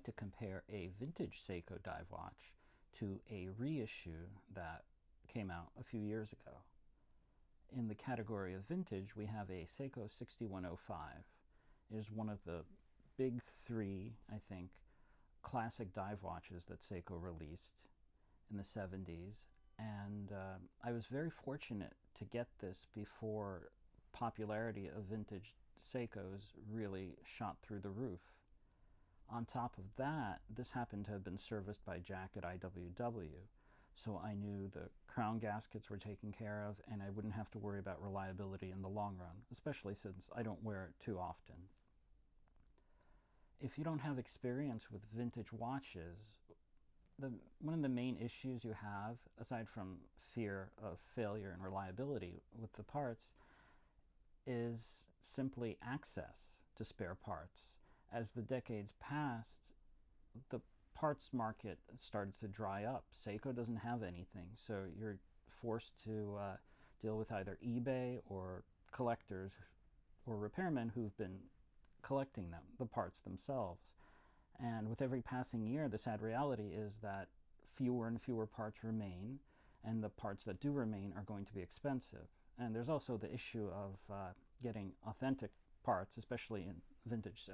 like to compare a vintage Seiko dive watch to a reissue that came out a few years ago. In the category of vintage, we have a Seiko 6105. It is one of the big three, I think, classic dive watches that Seiko released in the 70s. And I was very fortunate to get this before popularity of vintage Seikos really shot through the roof. On top of that, this happened to have been serviced by Jack at IWW, so I knew the crown gaskets were taken care of and I wouldn't have to worry about reliability in the long run, especially since I don't wear it too often. If you don't have experience with vintage watches, one of the main issues you have, aside from fear of failure and reliability with the parts, is simply access to spare parts. As the decades passed, the parts market started to dry up. Seiko doesn't have anything, so you're forced to deal with either eBay or collectors or repairmen who've been collecting them, the parts themselves. And with every passing year, the sad reality is that fewer and fewer parts remain, and the parts that do remain are going to be expensive. And there's also the issue of getting authentic parts, especially in vintage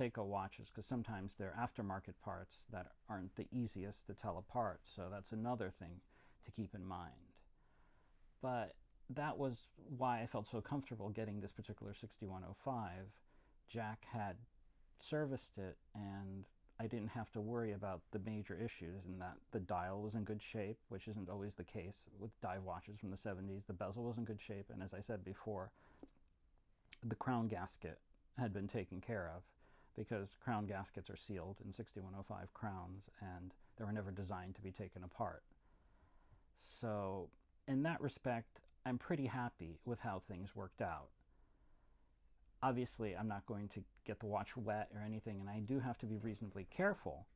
Seiko watches, because sometimes they're aftermarket parts that aren't the easiest to tell apart. So that's another thing to keep in mind. But that was why I felt so comfortable getting this particular 6105. Jack had serviced it, and I didn't have to worry about the major issues in that the dial was in good shape, which isn't always the case with dive watches from the 70s. The bezel was in good shape, and as I said before, the crown gasket had been taken care of, because crown gaskets are sealed in 6105 crowns and they were never designed to be taken apart. So in that respect, I'm pretty happy with how things worked out. Obviously, I'm not going to get the watch wet or anything, and I do have to be reasonably careful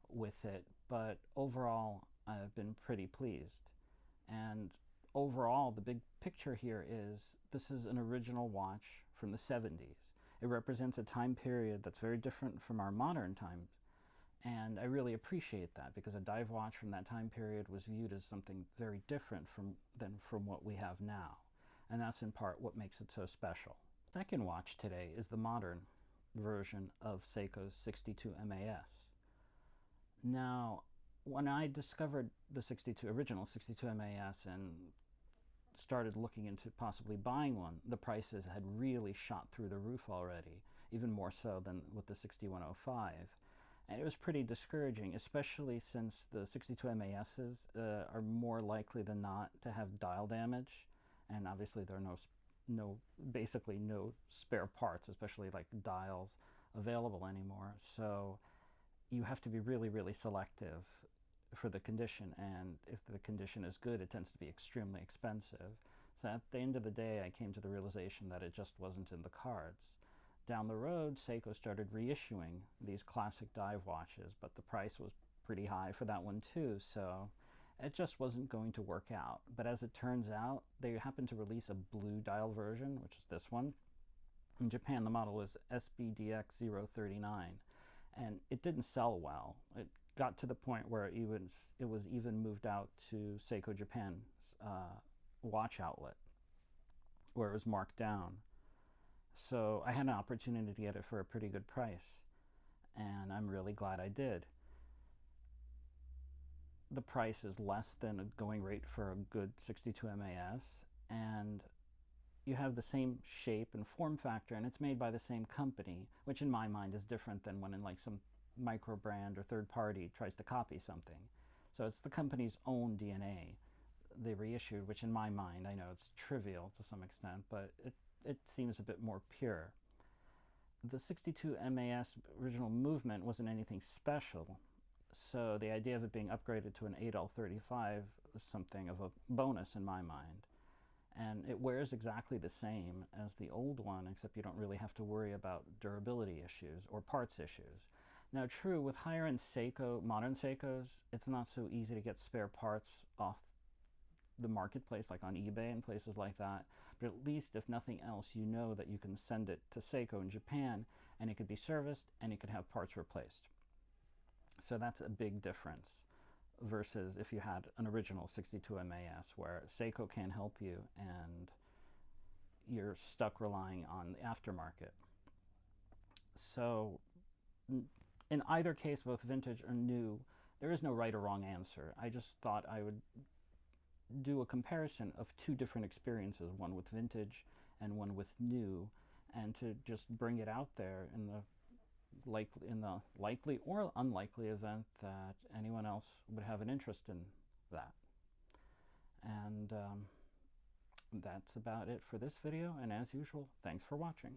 with it, but overall, I've been pretty pleased. And overall, the big picture here is this is an original watch from the 70s. It represents a time period that's very different from our modern times, and I really appreciate that, because a dive watch from that time period was viewed as something very different than what we have now, and that's in part what makes it so special. The second watch today is the modern version of Seiko's 62 MAS. Now, when I discovered the original 62 MAS and started looking into possibly buying one, the prices had really shot through the roof already, even more so than with the 6105. And it was pretty discouraging, especially since the 62 MASs are more likely than not to have dial damage, and obviously there are basically no spare parts, especially like dials, available anymore. So you have to be really, really selective for the condition, and if the condition is good, it tends to be extremely expensive. So at the end of the day, I came to the realization that it just wasn't in the cards. Down the road, Seiko started reissuing these classic dive watches, but the price was pretty high for that one too, so it just wasn't going to work out. But as it turns out, they happened to release a blue dial version, which is this one. In Japan, the model was SBDX039, and it didn't sell well. It got to the point where it was even moved out to Seiko Japan's watch outlet, where it was marked down. So I had an opportunity to get it for a pretty good price, and I'm really glad I did. The price is less than a going rate for a good 62 MAS, and you have the same shape and form factor, and it's made by the same company, which in my mind is different than when like some micro brand or third party tries to copy something. So it's the company's own DNA they reissued, which in my mind, I know it's trivial to some extent, but it seems a bit more pure. The 62 MAS original movement wasn't anything special, so the idea of it being upgraded to an 8L35 was something of a bonus in my mind. And it wears exactly the same as the old one, except you don't really have to worry about durability issues or parts issues. Now, true, with higher-end Seiko, modern Seikos, it's not so easy to get spare parts off the marketplace, like on eBay and places like that. But at least, if nothing else, you know that you can send it to Seiko in Japan, and it could be serviced, and it could have parts replaced. So that's a big difference versus if you had an original 62 MAS where Seiko can't help you and you're stuck relying on the aftermarket. So in either case, both vintage or new, there is no right or wrong answer. I just thought I would do a comparison of two different experiences, one with vintage and one with new, and to just bring it out there in the likely or unlikely event that anyone else would have an interest in that. And that's about it for this video, and as usual, thanks for watching.